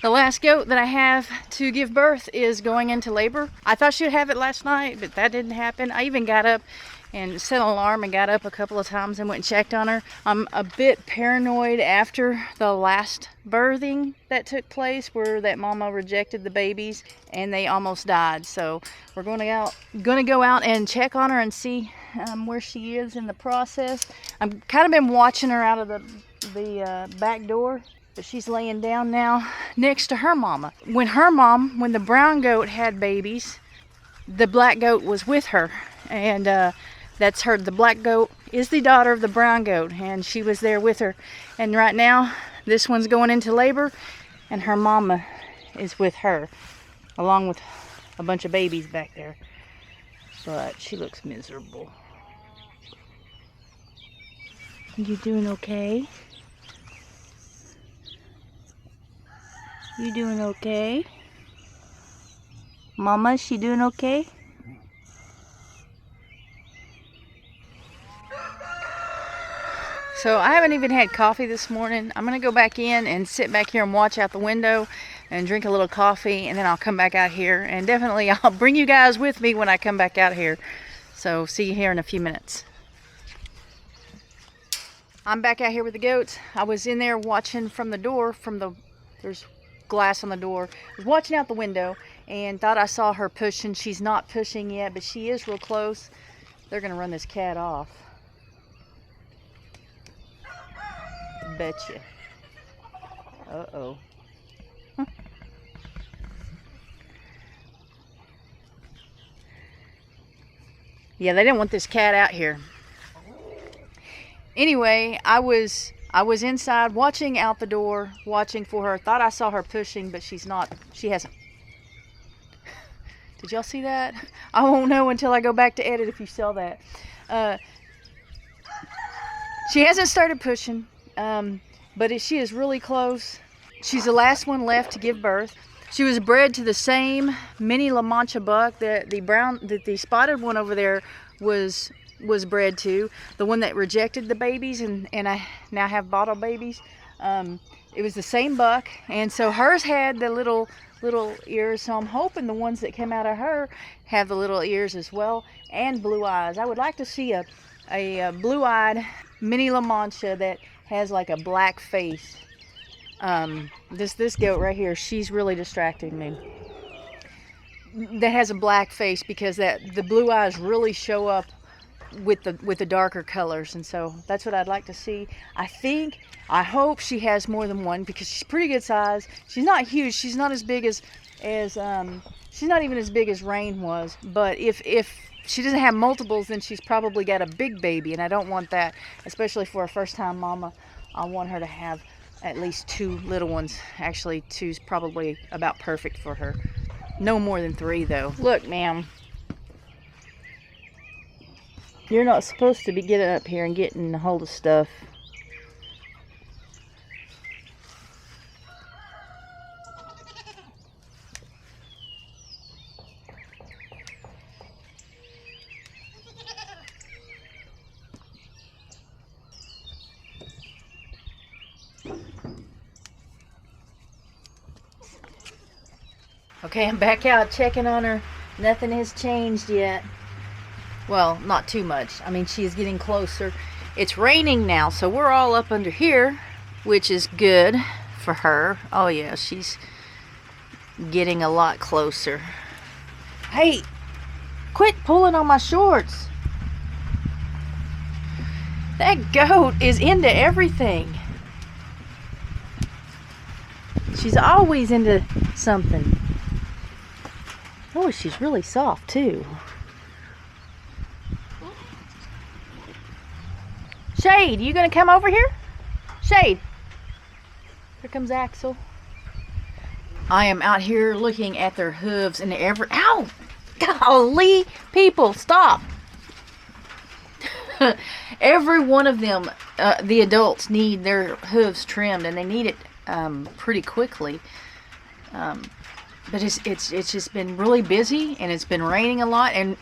The last goat that I have to give birth is going into labor. I thought she'd have it last night, but that didn't happen. I even got up and set an alarm and got up a couple of times and went and checked on her. I'm a bit paranoid after the last birthing that took place where that mama rejected the babies and they almost died. So we're going to go out and check on her and see where she is in the process. I've kind of been watching her out of the back door. But she's laying down now next to her mama. When the brown goat had babies, the black goat was with her. And that's her. The black goat is the daughter of the brown goat. And she was there with her. And right now, this one's going into labor. And her mama is with her. Along with a bunch of babies back there. But she looks miserable. You doing okay? You doing okay? Mama, she doing okay? So I haven't even had coffee this morning. I'm gonna go back in and sit back here and watch out the window and drink a little coffee, and then I'll come back out here, and definitely I'll bring you guys with me when I come back out here. So see you here in a few minutes. I'm back out here with the goats. I was in there watching from the door, there's glass on the door. I was watching out the window and thought I saw her pushing. She's not pushing yet, but she is real close. They're gonna run this cat off. Betcha. Uh-oh. Yeah, they didn't want this cat out here. Anyway, I was inside watching out the door, watching for her. Thought I saw her pushing, but she's not. She hasn't. Did y'all see that? I won't know until I go back to edit if you saw that. She hasn't started pushing, but she is really close. She's the last one left to give birth. She was bred to the same mini La Mancha buck that the spotted one over there was bred to, the one that rejected the babies and I now have bottle babies. It was the same buck, and so hers had the little ears, so I'm hoping the ones that came out of her have the little ears as well, and blue eyes. I would like to see a blue-eyed mini La Mancha that has like a black face. This goat right here, she's really distracting me. That has a black face because the blue eyes really show up with the darker colors, and so that's what I'd like to see. I hope she has more than one because she's pretty good size. She's not huge. She's not as big as she's not even as big as Rain was. But if she doesn't have multiples, then she's probably got a big baby, and I don't want that, especially for a first-time mama. I want her to have at least 2 little ones. Actually, 2's probably about perfect for her. No more than 3 though. Look, ma'am. You're not supposed to be getting up here and getting a hold of stuff. Okay, I'm back out checking on her. Nothing has changed yet. Well, not too much. I mean, she is getting closer. It's raining now, so we're all up under here, which is good for her. Oh yeah, she's getting a lot closer. Hey, quit pulling on my shorts. That goat is into everything. She's always into something. Oh, she's really soft too. Shade, you gonna come over here? Shade. Here comes Axel. I am out here looking at their hooves and ow! Golly, people, stop. Every one of them, the adults need their hooves trimmed, and they need it pretty quickly. But it's just been really busy, and it's been raining a lot, and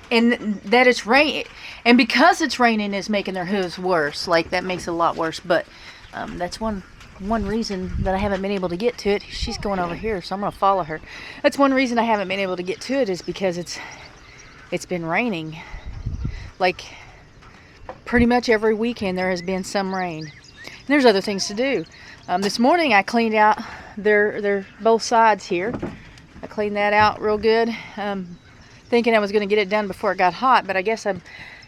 that it's rain, and because it's raining is making their hooves worse. Like, that makes it a lot worse. But that's one one reason that I haven't been able to get to it. She's going over here, so I'm going to follow her. That's one reason I haven't been able to get to it, is because it's been raining. Like, pretty much every weekend there has been some rain. And there's other things to do. This morning I cleaned out their both sides here. I cleaned that out real good, thinking I was going to get it done before it got hot, but I guess I'm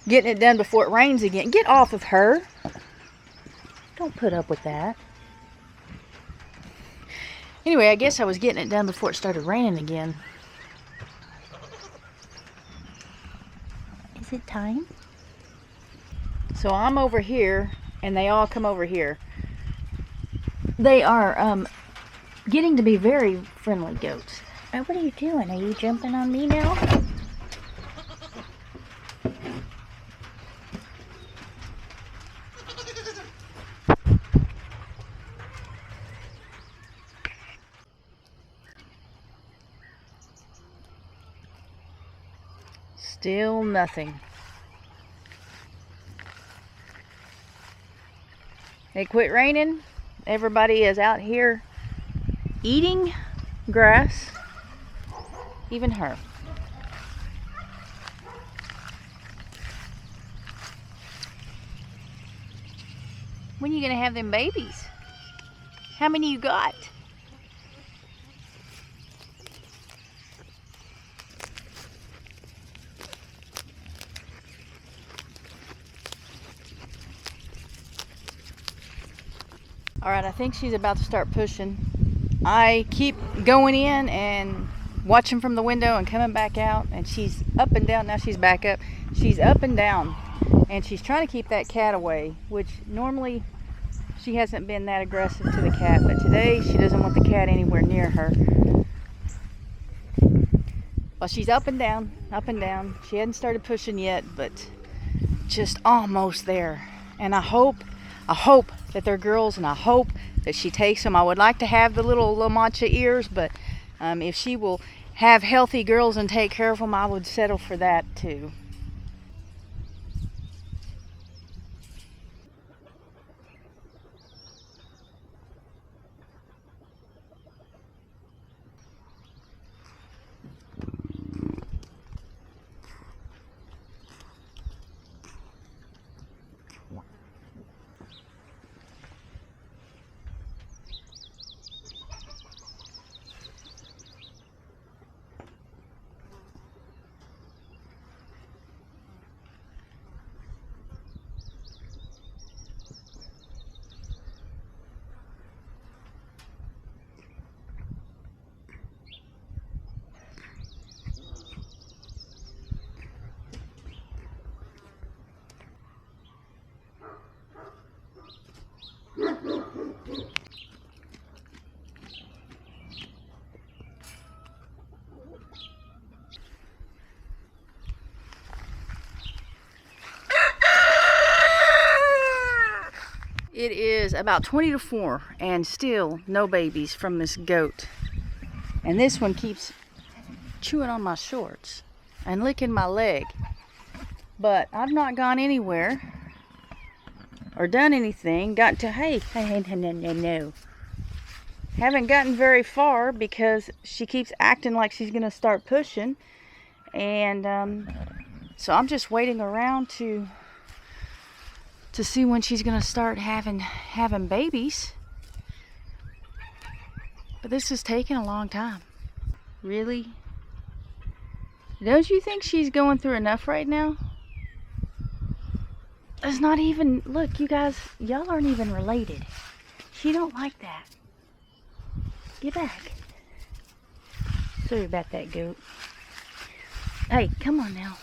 getting it done before it rains again. Get off of her. Don't put up with that. Anyway, I guess I was getting it done before it started raining again. Is it time? So I'm over here, and they all come over here. They are getting to be very friendly goats. What are you doing? Are you jumping on me now? Still nothing. It quit raining. Everybody is out here eating grass. Even her. When are you gonna have them babies? How many you got? Alright, I think she's about to start pushing. I keep going in and watching from the window and coming back out, and she's up and down. Now she's back up. She's up and down, and she's trying to keep that cat away, which normally she hasn't been that aggressive to the cat, but today she doesn't want the cat anywhere near her. Well, she's up and down, up and down. She hadn't started pushing yet, but just almost there. And I hope that they're girls, and I hope that she takes them. I would like to have the little La Mancha ears, but if she will have healthy girls and take care of them, I would settle for that too. It is about 20 to 4 and still no babies from this goat. And this one keeps chewing on my shorts and licking my leg. But I've not gone anywhere or done anything. Got to, hey, no. Haven't gotten very far because she keeps acting like she's going to start pushing. And so I'm just waiting around to see when she's gonna start having babies. But this is taking a long time. Really? Don't you think she's going through enough right now? It's not even, look, you guys, y'all aren't even related. She don't like that. Get back. Sorry about that goat. Hey, come on now.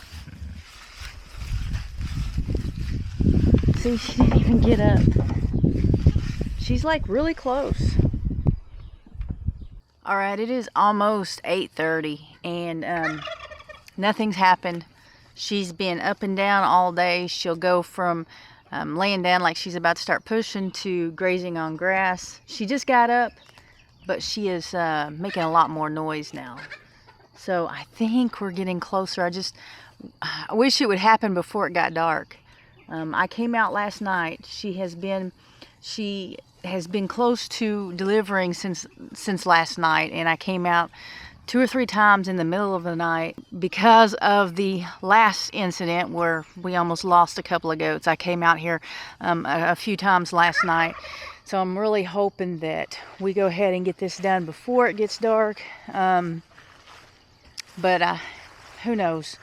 See, she didn't even get up. She's like really close. Alright, it is almost 8:30 and nothing's happened. She's been up and down all day. She'll go from laying down like she's about to start pushing to grazing on grass. She just got up, but she is making a lot more noise now. So I think we're getting closer. I wish it would happen before it got dark. I came out last night. She has been close to delivering since last night, and I came out 2 or 3 times in the middle of the night because of the last incident where we almost lost a couple of goats. I came out here a few times last night, so I'm really hoping that we go ahead and get this done before it gets dark. But who knows?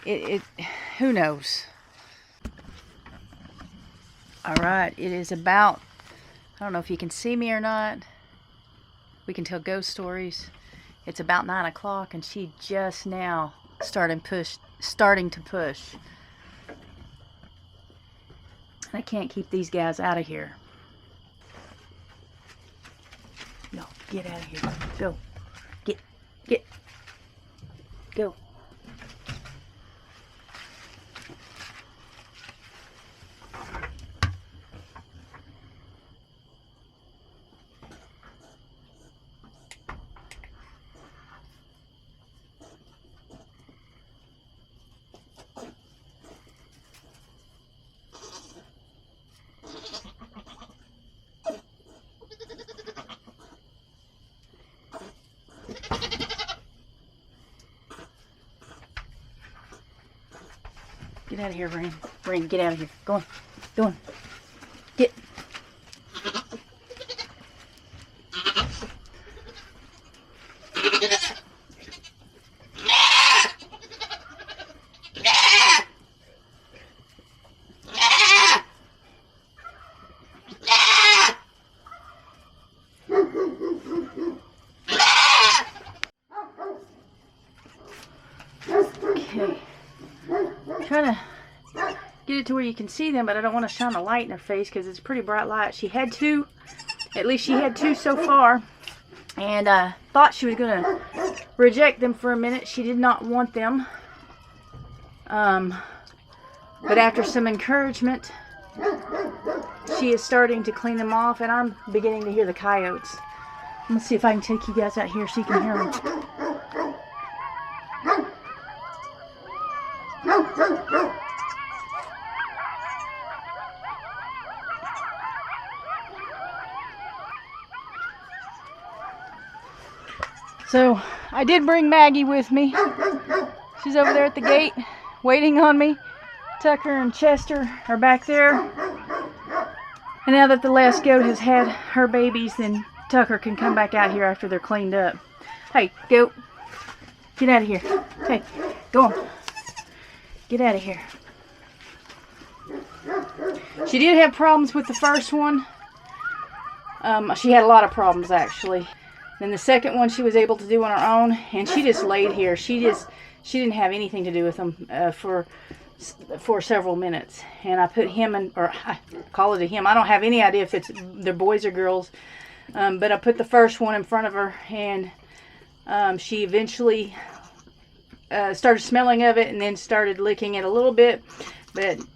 Who knows? All right, it is about, I don't know if you can see me or not. We can tell ghost stories. It's about 9 o'clock and she just now starting to push. I can't keep these guys out of here. No, get out of here. Go. Get. Go. Get out of here, Rain. Rain, get out of here. Go on. Go on. Get. Okay. Trying to get it to where you can see them, but I don't want to shine a light in her face because it's pretty bright light. She had 2, at least she had 2 so far, and thought she was going to reject them for a minute. She did not want them, but after some encouragement, she is starting to clean them off, and I'm beginning to hear the coyotes. Let's see if I can take you guys out here so you can hear them. So I did bring Maggie with me. She's over there at the gate waiting on me. Tucker and Chester are back there. And now that the last goat has had her babies, then Tucker can come back out here after they're cleaned up. Hey, goat. Get out of here. Hey, go on. Get out of here. She did have problems with the first one. She had a lot of problems, actually. Then the second one she was able to do on her own, and she just laid here. She didn't have anything to do with them for several minutes. And I put him in, or I call it a him. I don't have any idea if they're boys or girls, but I put the first one in front of her, and she eventually started smelling of it, and then started licking it a little bit. And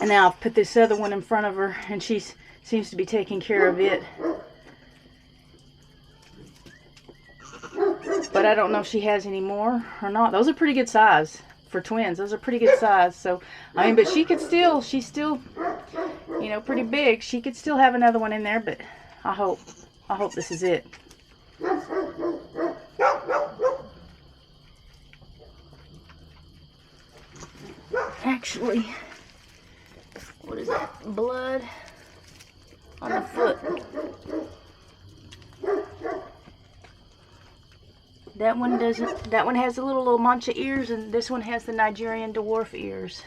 now I've put this other one in front of her, and she seems to be taking care of it. But I don't know if she has any more or not. Those are pretty good size for twins. Those are pretty good size. So, I mean, but she's still, you know, pretty big. She could still have another one in there, but I hope this is it. Actually, what is that? Blood on the foot. That one doesn't. That one has the little La Mancha ears, and this one has the Nigerian dwarf ears.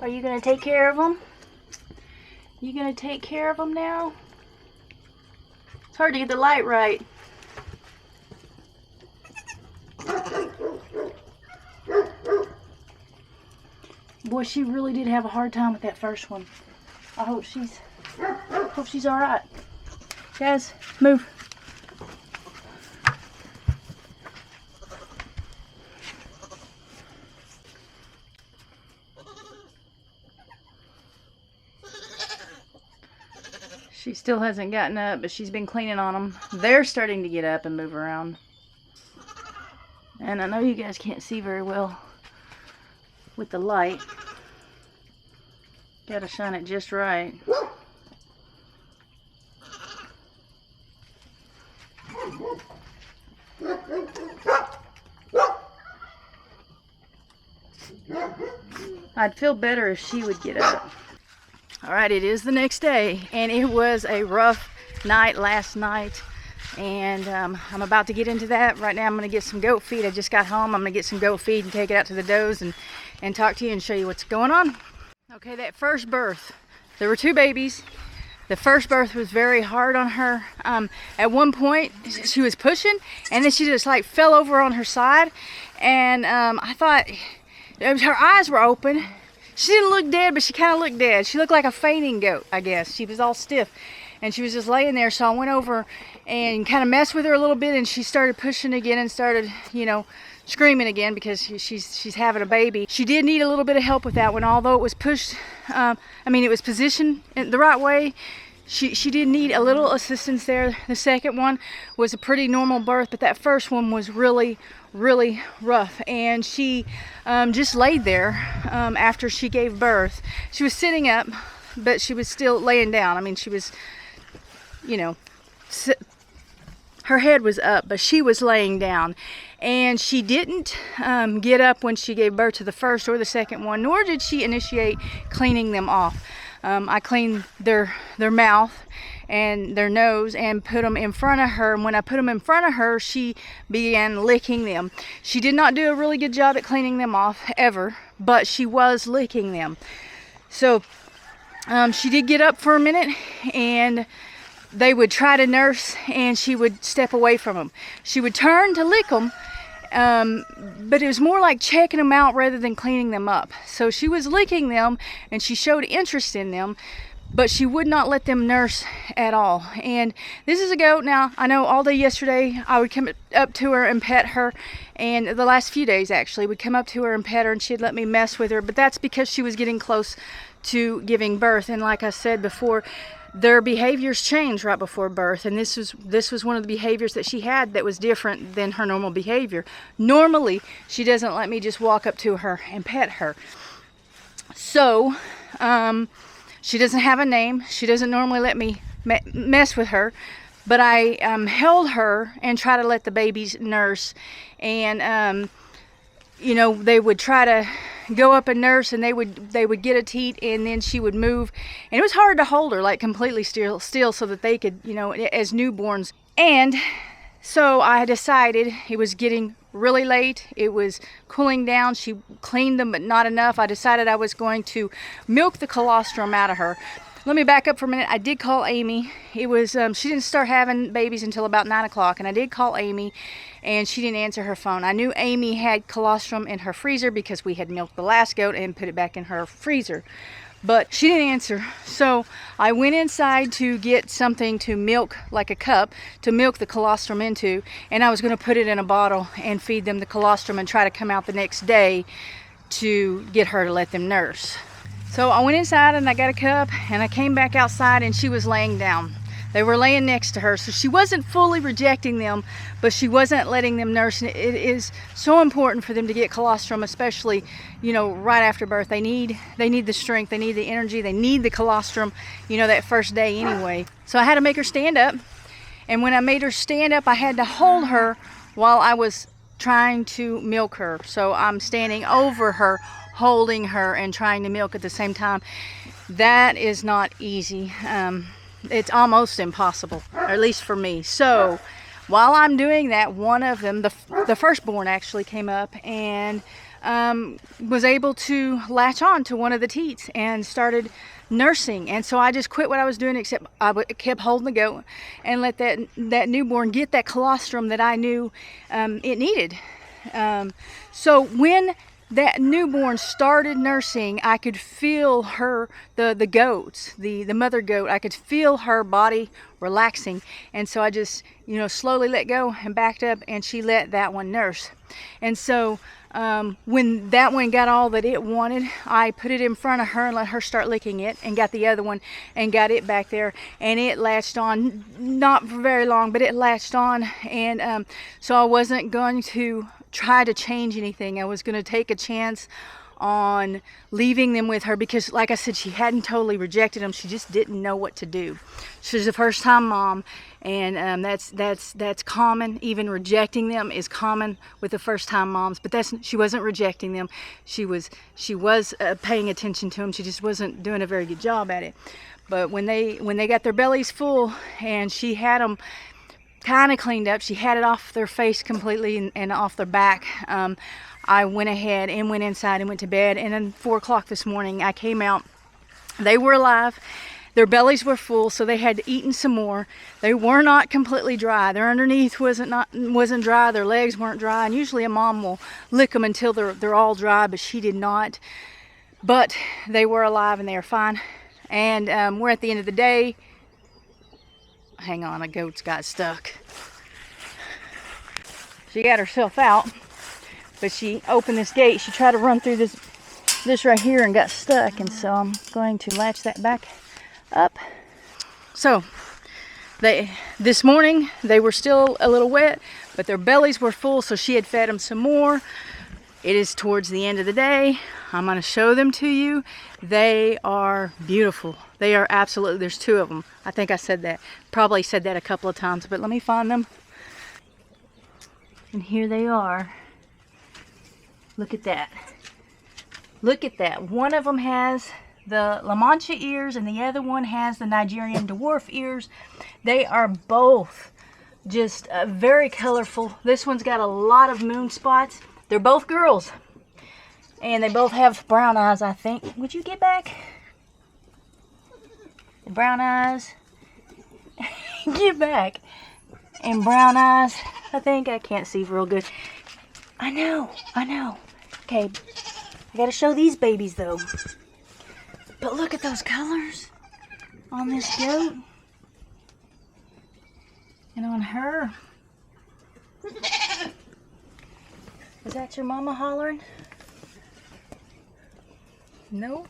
Are you gonna take care of them? You gonna take care of them now? It's hard to get the light right. Boy, she really did have a hard time with that first one. I hope she's all right. Guys, move. She still hasn't gotten up, but she's been cleaning on them. They're starting to get up and move around. And I know you guys can't see very well with the light. Gotta shine it just right. I'd feel better if she would get up. Alright, it is the next day, and it was a rough night last night, and I'm about to get into that. Right now I'm going to get some goat feed. I just got home. I'm going to get some goat feed and take it out to the does and talk to you and show you what's going on. Okay, that first birth, there were 2 babies. The first birth was very hard on her. At one point she was pushing, and then she just like fell over on her side, and I thought her eyes were open. She didn't look dead, but she kind of looked dead. She looked like a fainting goat, I guess. She was all stiff, and she was just laying there. So I went over and kind of messed with her a little bit, and she started pushing again and started, you know, screaming again because she's having a baby. She did need a little bit of help with that one, although it was pushed. I mean, it was positioned in the right way. She did need a little assistance there. The second one was a pretty normal birth, but that first one was really rough, and she just laid there after she gave birth. She was sitting up, but she was still laying down. I mean, she was, you know, her head was up, but she was laying down, and she didn't get up when she gave birth to the first or the second one, nor did she initiate cleaning them off. I cleaned their mouth and their nose and put them in front of her, and when I put them in front of her, she began licking them. She did not do a really good job at cleaning them off ever, but she was licking them. So she did get up for a minute, and they would try to nurse, and she would step away from them. She would turn to lick them, but it was more like checking them out rather than cleaning them up. So she was licking them, and she showed interest in them, but she would not let them nurse at all. And this is a goat. Now, I know all day yesterday I would come up to her and pet her, and the last few days actually would come up to her and pet her, and she'd let me mess with her, but that's because she was getting close to giving birth. And like I said before, their behaviors change right before birth, and this was one of the behaviors that she had that was different than her normal behavior. Normally, she doesn't let me just walk up to her and pet her. So, she doesn't have a name. She doesn't normally let me mess with her, but I held her and try to let the babies nurse, and you know, they would try to go up and nurse, and they would get a teat, and then she would move, and it was hard to hold her like completely still so that they could, you know, as newborns. And so I decided, it was getting really late, it was cooling down, she cleaned them but not enough. I decided I was going to milk the colostrum out of her. Let me back up for a minute. I did call Amy. It was she didn't start having babies until about 9 o'clock, and I did call Amy, and she didn't answer her phone. I knew Amy had colostrum in her freezer because we had milked the last goat and put it back in her freezer, but she didn't answer. So I went inside to get something to milk, like a cup to milk the colostrum into, and I was going to put it in a bottle and feed them the colostrum and try to come out the next day to get her to let them nurse. So I went inside and I got a cup, and I came back outside, and she was laying down. They were laying next to her, so she wasn't fully rejecting them, but she wasn't letting them nurse. And it is so important for them to get colostrum, especially, you know, right after birth. They need the strength, they need the energy, they need the colostrum, you know, that first day anyway. So I had to make her stand up, and when I made her stand up, I had to hold her while I was trying to milk her. So I'm standing over her, holding her, and trying to milk at the same time. That is not easy. It's almost impossible, or at least for me. So while I'm doing that, one of them, the firstborn, actually came up and was able to latch on to one of the teats and started nursing. And so I just quit what I was doing, except I kept holding the goat and let that newborn get that colostrum that I knew it needed. So when that newborn started nursing, I could feel her, the goats, the mother goat, I could feel her body relaxing. And so I just, you know, slowly let go and backed up, and she let that one nurse. And so when that one got all that it wanted, I put it in front of her and let her start licking it, and got the other one and got it back there, and it latched on, not for very long, but it latched on. And so I wasn't going to try to change anything. I was going to take a chance on leaving them with her because, like I said, she hadn't totally rejected them. She just didn't know what to do. She's a first-time mom, and that's common. Even rejecting them is common with the first-time moms. But she wasn't rejecting them. She was paying attention to them. She just wasn't doing a very good job at it. But when they got their bellies full and she had them kind of cleaned up, she had it off their face completely and off their back. I went ahead and went inside and went to bed, and then 4 o'clock this morning I came out. They were alive. Their bellies were full, so they had eaten some more. They were not completely dry. Their underneath wasn't dry. Their legs weren't dry. And usually a mom will lick them until they're all dry, but she did not. But they were alive and they are fine. And we're at the end of the day. Hang on, a goat's got stuck. She got herself out. But she opened this gate. She tried to run through this right here and got stuck. And so I'm going to latch that back up. So this morning they were still a little wet, but their bellies were full. So she had fed them some more. It is towards the end of the day. I'm going to show them to you. They are beautiful. They are absolutely, there's 2 of them. I think I said that. Probably said that a couple of times, but let me find them. And here they are. Look at that. Look at that. One of them has the La Mancha ears and the other one has the Nigerian dwarf ears. They are both just very colorful. This one's got a lot of moon spots. They're both girls. And they both have brown eyes, I think. Would you get back? The brown eyes. Get back. And brown eyes. I think I can't see real good. I know. Okay, I gotta show these babies though. But look at those colors on this goat. And on her. Is that your mama hollering? No?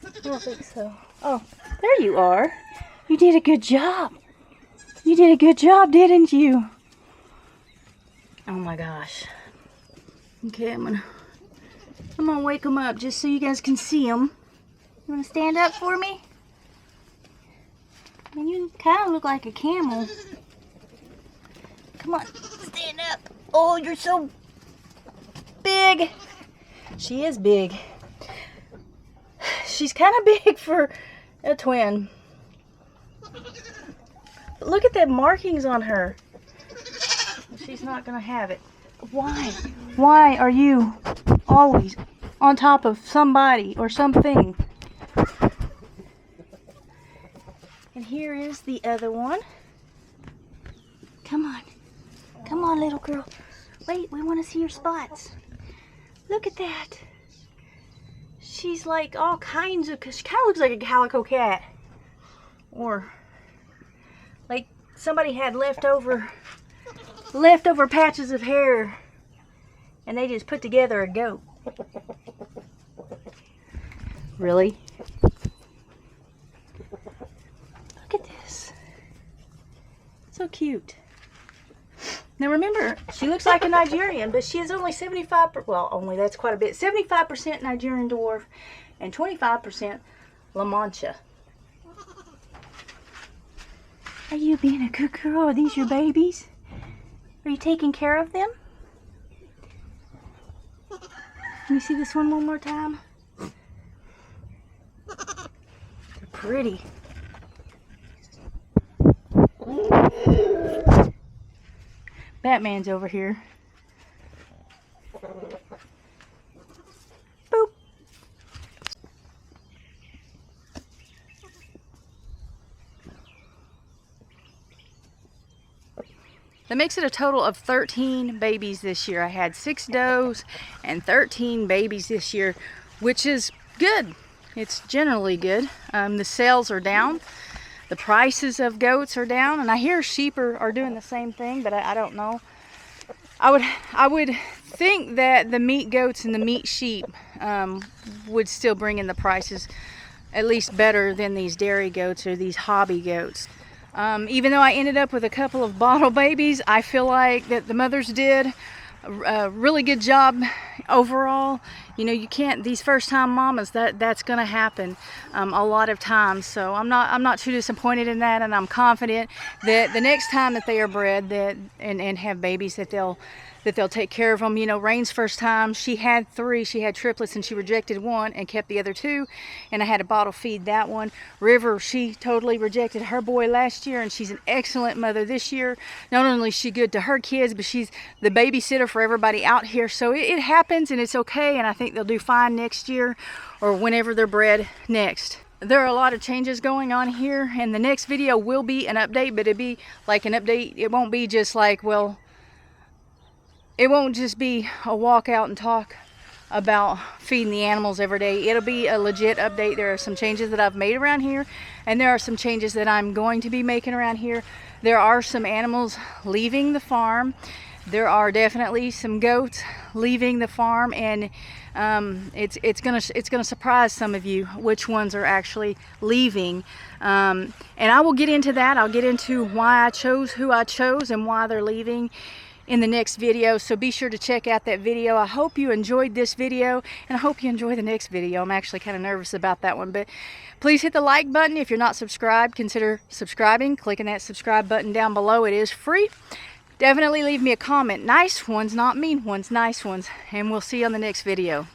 I don't think so. Oh, there you are. You did a good job. You did a good job, didn't you? Oh my gosh. Okay, I'm gonna wake them up just so you guys can see them. You wanna stand up for me? And you kind of look like a camel. Come on, stand up. Oh, you're so big. She is big. She's kind of big for a twin. But look at the markings on her. She's not gonna have it. Why? Why are you always on top of somebody or something? And here is the other one. Come on. Come on, little girl. Wait, we want to see your spots. Look at that. She's like all kinds of, she kind of looks like a calico cat. Or like somebody had leftover patches of hair and they just put together a goat. Really? Look at this. So cute. Now remember, she looks like a Nigerian, but she is only 75%, well, only, that's quite a bit, 75% Nigerian dwarf and 25% La Mancha. Are you being a good girl? Are these your babies? Are you taking care of them? Let me see this one more time. They're pretty. Batman's over here. Boop. That makes it a total of 13 babies this year. I had 6 does and 13 babies this year, which is good. It's generally good. The sales are down. The prices of goats are down, and I hear sheep are doing the same thing, but I don't know. I would think that the meat goats and the meat sheep would still bring in the prices at least better than these dairy goats or these hobby goats. Even though I ended up with a couple of bottle babies, I feel like that the mothers did a really good job overall. You know, you can't, these first time mamas, that's gonna happen a lot of times. So I'm not too disappointed in that, and I'm confident that the next time that they are bred and have babies, that they'll take care of them. You know, Rain's first time, she had 3, she had triplets, and she rejected 1 and kept the other 2, and I had to bottle feed that one. River, she totally rejected her boy last year, and she's an excellent mother this year. Not only is she good to her kids, but she's the babysitter for everybody out here. So it happens, and it's okay, and I think they'll do fine next year or whenever they're bred next. There are a lot of changes going on here, and the next video will be an update, but it'll be like an update. It won't be just like, well, it won't just be a walk out and talk about feeding the animals every day. It'll be a legit update. There are some changes that I've made around here, and there are some changes that I'm going to be making around here. There are some animals leaving the farm. There are definitely some goats leaving the farm, and it's gonna surprise some of you which ones are actually leaving. And I will get into that. I'll get into why I chose who I chose and why they're leaving in the next video, so be sure to check out that video. I hope you enjoyed this video, and I hope you enjoy the next video. I'm actually kind of nervous about that one, but please hit the like button. If you're not subscribed, consider subscribing, clicking that subscribe button down below. It is free. Definitely leave me a comment. Nice ones, not mean ones, nice ones, and we'll see you on the next video.